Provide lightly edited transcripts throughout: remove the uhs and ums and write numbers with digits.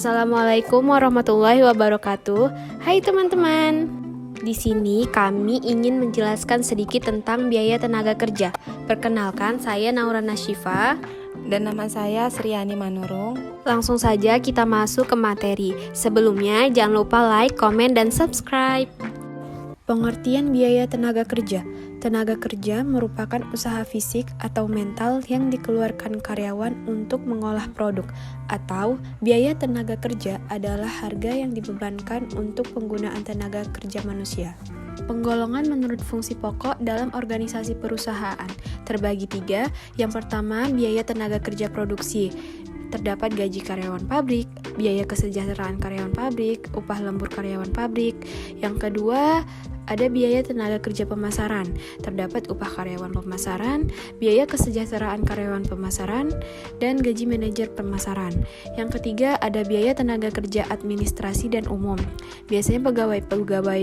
Assalamualaikum warahmatullahi wabarakatuh. Hai teman-teman. Di sini kami ingin menjelaskan sedikit tentang biaya tenaga kerja. Perkenalkan, saya Naurana Syifa. Dan nama saya Sriani Manurung. Langsung saja kita masuk ke materi. Sebelumnya jangan lupa like, komen, dan subscribe. Pengertian biaya tenaga kerja. Tenaga kerja merupakan usaha fisik atau mental yang dikeluarkan karyawan untuk mengolah produk, atau biaya tenaga kerja adalah harga yang dibebankan untuk penggunaan tenaga kerja manusia. Penggolongan menurut fungsi pokok dalam organisasi perusahaan terbagi 3. Yang pertama, biaya tenaga kerja produksi. Terdapat gaji karyawan pabrik, biaya kesejahteraan karyawan pabrik, upah lembur karyawan pabrik. Yang kedua, ada biaya tenaga kerja pemasaran. Terdapat upah karyawan pemasaran, biaya kesejahteraan karyawan pemasaran, dan gaji manajer pemasaran. Yang ketiga, ada biaya tenaga kerja administrasi dan umum. Biasanya pegawai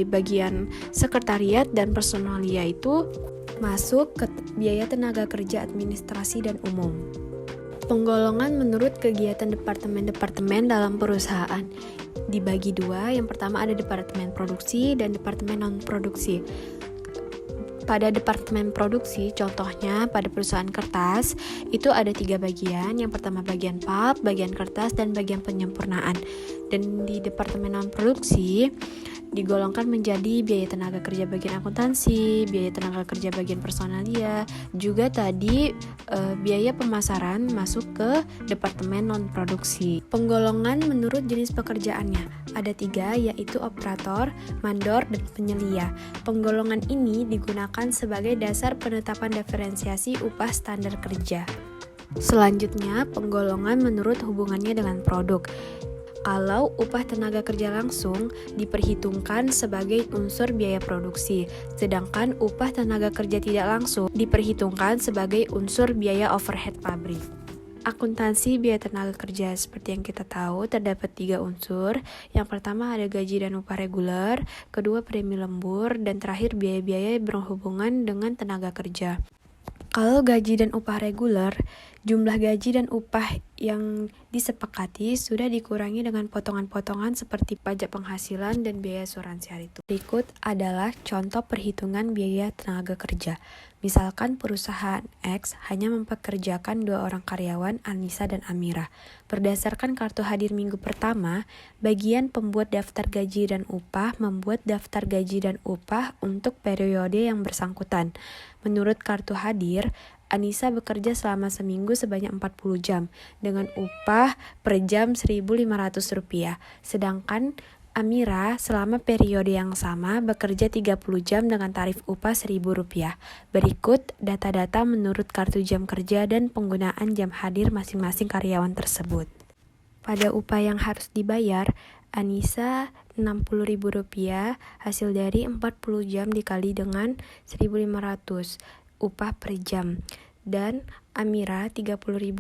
bagian sekretariat dan personalia itu masuk ke biaya tenaga kerja administrasi dan umum. Penggolongan menurut kegiatan departemen-departemen dalam perusahaan dibagi 2. Yang pertama ada departemen produksi dan departemen non-produksi. Pada departemen produksi, contohnya pada perusahaan kertas, itu ada 3 bagian. Yang pertama bagian pulp, bagian kertas, dan bagian penyempurnaan. Dan di departemen non-produksi digolongkan menjadi biaya tenaga kerja bagian akuntansi, biaya tenaga kerja bagian personalia, juga tadi biaya pemasaran masuk ke departemen non-produksi. Penggolongan menurut jenis pekerjaannya ada 3, yaitu operator, mandor, dan penyelia. Penggolongan ini digunakan sebagai dasar penetapan diferensiasi upah standar kerja. Selanjutnya, penggolongan menurut hubungannya dengan produk. Kalau upah tenaga kerja langsung diperhitungkan sebagai unsur biaya produksi, sedangkan upah tenaga kerja tidak langsung diperhitungkan sebagai unsur biaya overhead pabrik. Akuntansi biaya tenaga kerja seperti yang kita tahu terdapat 3 unsur. Yang pertama ada gaji dan upah reguler, kedua premi lembur, dan terakhir biaya-biaya berhubungan dengan tenaga kerja. Kalau gaji dan upah reguler, jumlah gaji dan upah yang disepakati sudah dikurangi dengan potongan-potongan seperti pajak penghasilan dan biaya asuransi hari tua. Berikut adalah contoh perhitungan biaya tenaga kerja. Misalkan perusahaan X hanya mempekerjakan 2 orang karyawan, Anissa dan Amira. Berdasarkan kartu hadir minggu pertama, bagian pembuat daftar gaji dan upah membuat daftar gaji dan upah untuk periode yang bersangkutan. Menurut kartu hadir, Anissa bekerja selama seminggu sebanyak 40 jam dengan upah per jam Rp1.500. Sedangkan Amira selama periode yang sama bekerja 30 jam dengan tarif upah Rp1.000. Berikut data-data menurut kartu jam kerja dan penggunaan jam hadir masing-masing karyawan tersebut. Pada upah yang harus dibayar, Anissa Rp60.000 hasil dari 40 jam dikali dengan Rp1.500 upah per jam, dan Amira Rp30.000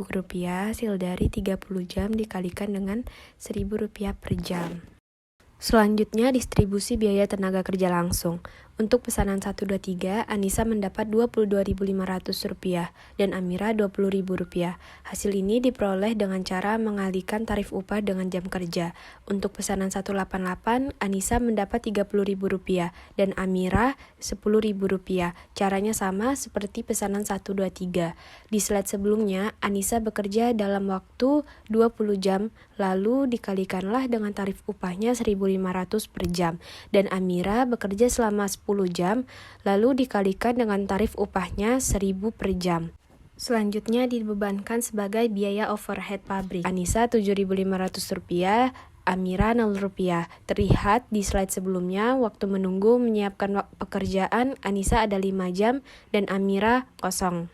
hasil dari 30 jam dikalikan dengan Rp1.000 per jam. Selanjutnya distribusi biaya tenaga kerja langsung. Untuk pesanan 123, Anissa mendapat Rp22.500 dan Amira Rp20.000. Hasil ini diperoleh dengan cara mengalihkan tarif upah dengan jam kerja. Untuk pesanan 188, Anissa mendapat Rp30.000 dan Amira Rp10.000. Caranya sama seperti pesanan 123. Di slide sebelumnya, Anissa bekerja dalam waktu 20 jam, lalu dikalikanlah dengan tarif upahnya Rp1.500 per jam, dan Amira bekerja selama 10 jam, lalu dikalikan dengan tarif upahnya Rp1.000 per jam. Selanjutnya dibebankan sebagai biaya overhead pabrik. Anissa Rp7.500, Amira Rp0. Terlihat di slide sebelumnya, waktu menunggu menyiapkan pekerjaan, Anissa ada 5 jam dan Amira kosong.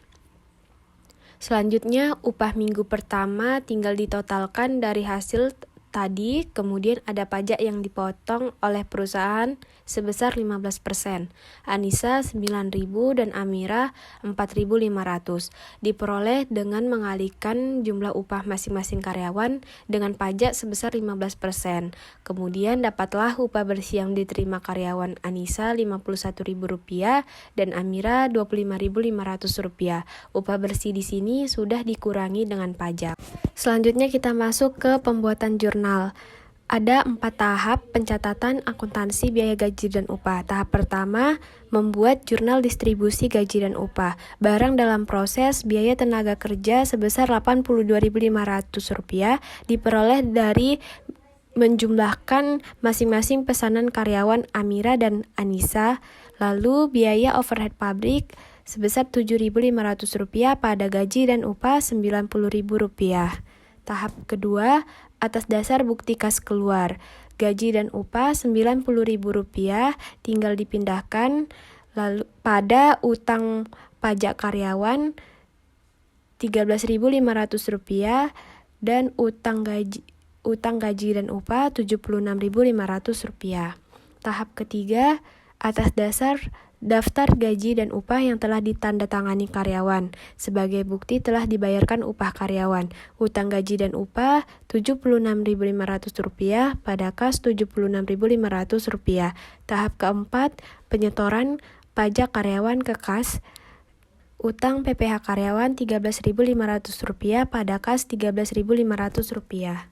Selanjutnya, upah minggu pertama tinggal ditotalkan dari hasil tadi, kemudian ada pajak yang dipotong oleh perusahaan sebesar 15%. Anissa 9.000 dan Amira 4.500. Diperoleh dengan mengalihkan jumlah upah masing-masing karyawan dengan pajak sebesar 15%. Kemudian dapatlah upah bersih yang diterima karyawan Anissa Rp51.000 dan Amira Rp25.500. Upah bersih di sini sudah dikurangi dengan pajak. Selanjutnya kita masuk ke pembuatan jurnal operasional. Ada 4 tahap pencatatan akuntansi biaya gaji dan upah. Tahap pertama, membuat jurnal distribusi gaji dan upah. Barang dalam proses biaya tenaga kerja sebesar Rp82.500 diperoleh dari menjumlahkan masing-masing pesanan karyawan Amira dan Anissa. Lalu biaya overhead pabrik sebesar Rp7.500 pada gaji dan upah Rp90.000. Tahap kedua, atas dasar bukti kas keluar, gaji dan upah Rp90.000 tinggal dipindahkan lalu pada utang pajak karyawan Rp13.500 dan utang gaji dan upah Rp76.500. Tahap ketiga, atas dasar daftar gaji dan upah yang telah ditandatangani karyawan. Sebagai bukti telah dibayarkan upah karyawan. Utang gaji dan upah Rp76.500 pada kas Rp76.500. Tahap keempat, penyetoran pajak karyawan ke kas. Utang PPh karyawan Rp13.500 pada kas Rp13.500.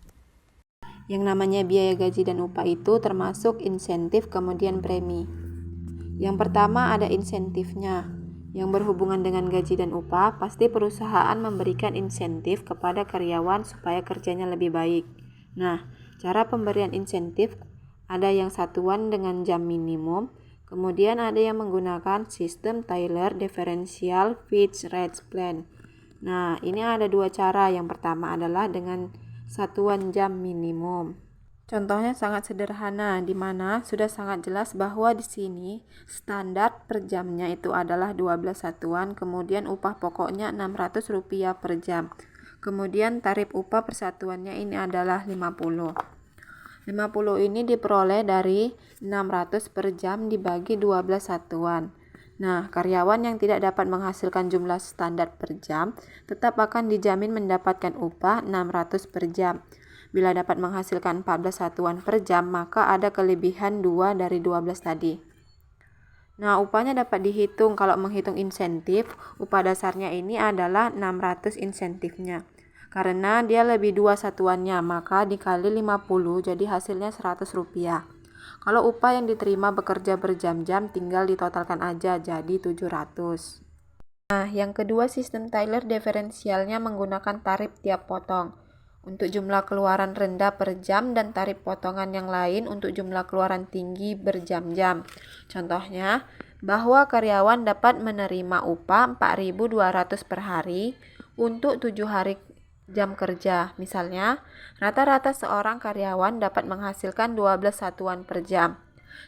Yang namanya biaya gaji dan upah itu termasuk insentif kemudian premi. Yang pertama ada insentifnya. Yang berhubungan dengan gaji dan upah, pasti perusahaan memberikan insentif kepada karyawan supaya kerjanya lebih baik. Nah, cara pemberian insentif ada yang satuan dengan jam minimum, kemudian ada yang menggunakan sistem Taylor Differential Wage Rate Plan. Nah, ini ada 2 cara. Yang pertama adalah dengan satuan jam minimum. Contohnya sangat sederhana, di mana sudah sangat jelas bahwa di sini standar per jamnya itu adalah 12 satuan, kemudian upah pokoknya Rp600 per jam. Kemudian tarif upah persatuannya ini adalah 50. 50 ini diperoleh dari 600 per jam dibagi 12 satuan. Nah, karyawan yang tidak dapat menghasilkan jumlah standar per jam tetap akan dijamin mendapatkan upah 600 per jam. Bila dapat menghasilkan 14 satuan per jam, maka ada kelebihan 2 dari 12 tadi. Nah, upahnya dapat dihitung. Kalau menghitung insentif, upah dasarnya ini adalah 600 insentifnya. Karena dia lebih 2 satuannya, maka dikali 50 jadi hasilnya Rp100. Kalau upah yang diterima bekerja berjam-jam, tinggal ditotalkan aja jadi 700. Nah, yang kedua sistem Taylor diferensialnya menggunakan tarif tiap potong. Untuk jumlah keluaran rendah per jam dan tarif potongan yang lain untuk jumlah keluaran tinggi berjam-jam. Contohnya, bahwa karyawan dapat menerima upah Rp4.200 per hari untuk 7 hari jam kerja. Misalnya, rata-rata seorang karyawan dapat menghasilkan 12 satuan per jam.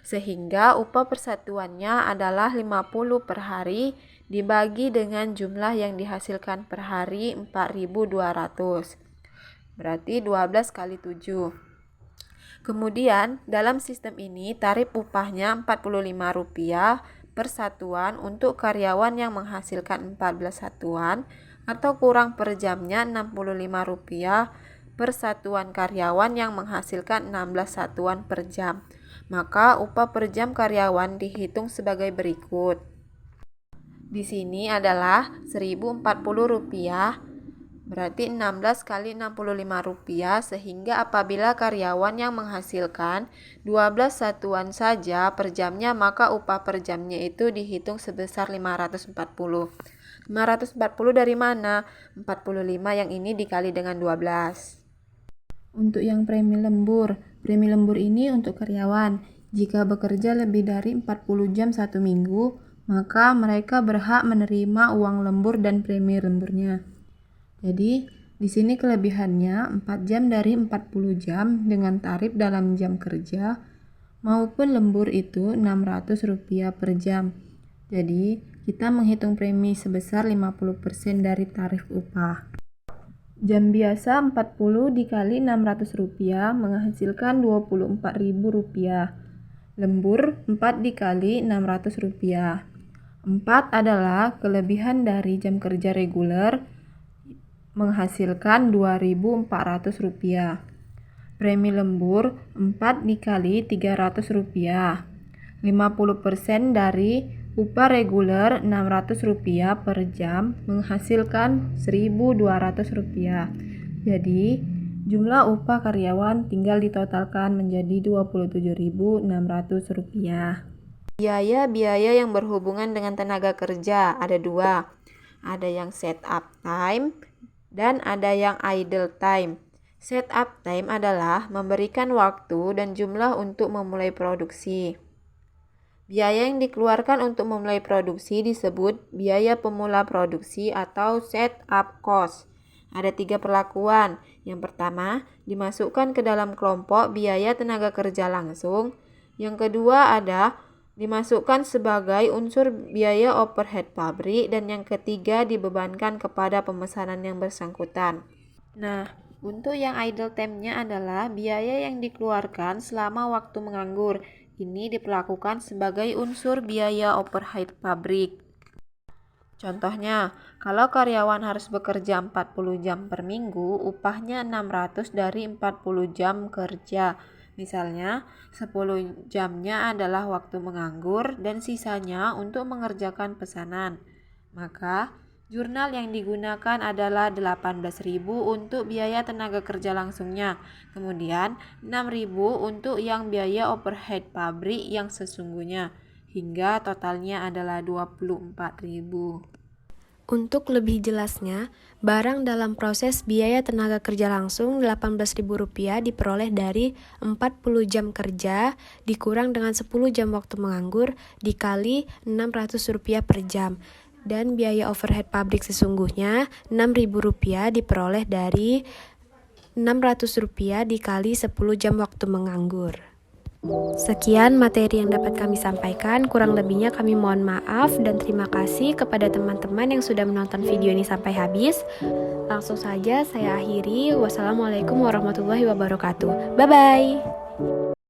Sehingga upah persatuannya adalah 50 per hari dibagi dengan jumlah yang dihasilkan per hari Rp4.200. Berarti 12 kali 7. Kemudian dalam sistem ini tarif upahnya Rp45 per satuan untuk karyawan yang menghasilkan 14 satuan atau kurang per jamnya Rp65 per satuan karyawan yang menghasilkan 16 satuan per jam. Maka upah per jam karyawan dihitung sebagai berikut. Di sini adalah Rp1.040, berarti 16 kali Rp65, sehingga apabila karyawan yang menghasilkan 12 satuan saja per jamnya, maka upah per jamnya itu dihitung sebesar 540. 540 dari mana? 45 yang ini dikali dengan 12. Untuk yang premi lembur ini untuk karyawan. Jika bekerja lebih dari 40 jam 1 minggu, maka mereka berhak menerima uang lembur dan premi lemburnya. Jadi, di sini kelebihannya 4 jam dari 40 jam dengan tarif dalam jam kerja maupun lembur itu Rp600 per jam. Jadi, kita menghitung premi sebesar 50% dari tarif upah. Jam biasa 40 dikali Rp600 menghasilkan Rp24.000. Lembur 4 dikali Rp600. 4 adalah kelebihan dari jam kerja reguler menghasilkan Rp2.400. Premi lembur 4 dikali Rp300. 50% dari upah reguler Rp600 per jam menghasilkan Rp1.200. Jadi Jumlah upah karyawan tinggal ditotalkan menjadi Rp27.600. Biaya-biaya yang berhubungan dengan tenaga kerja ada dua. Ada yang setup time dan ada yang idle time. Setup time adalah memberikan waktu dan jumlah untuk memulai produksi. Biaya yang dikeluarkan untuk memulai produksi disebut biaya pemula produksi atau setup cost. Ada 3 perlakuan. Yang pertama, dimasukkan ke dalam kelompok biaya tenaga kerja langsung. Yang kedua ada dimasukkan sebagai unsur biaya overhead pabrik. Dan yang ketiga dibebankan kepada pemesanan yang bersangkutan. Nah, untuk yang idle time-nya adalah biaya yang dikeluarkan selama waktu menganggur. Ini diperlakukan sebagai unsur biaya overhead pabrik. Contohnya, kalau karyawan harus bekerja 40 jam per minggu, upahnya 600 dari 40 jam kerja. Misalnya, 10 jamnya adalah waktu menganggur dan sisanya untuk mengerjakan pesanan. Maka, jurnal yang digunakan adalah 18.000 untuk biaya tenaga kerja langsungnya. Kemudian 6.000 untuk yang biaya overhead pabrik yang sesungguhnya. Hingga totalnya adalah 24.000. Untuk lebih jelasnya, barang dalam proses biaya tenaga kerja langsung Rp18.000 diperoleh dari 40 jam kerja dikurang dengan 10 jam waktu menganggur dikali Rp600 per jam. Dan biaya overhead pabrik sesungguhnya Rp6.000 diperoleh dari Rp600 dikali 10 jam waktu menganggur. Sekian materi yang dapat kami sampaikan, kurang lebihnya kami mohon maaf dan terima kasih kepada teman-teman yang sudah menonton video ini sampai habis. Langsung saja saya akhiri. Wassalamualaikum warahmatullahi wabarakatuh. Bye-bye.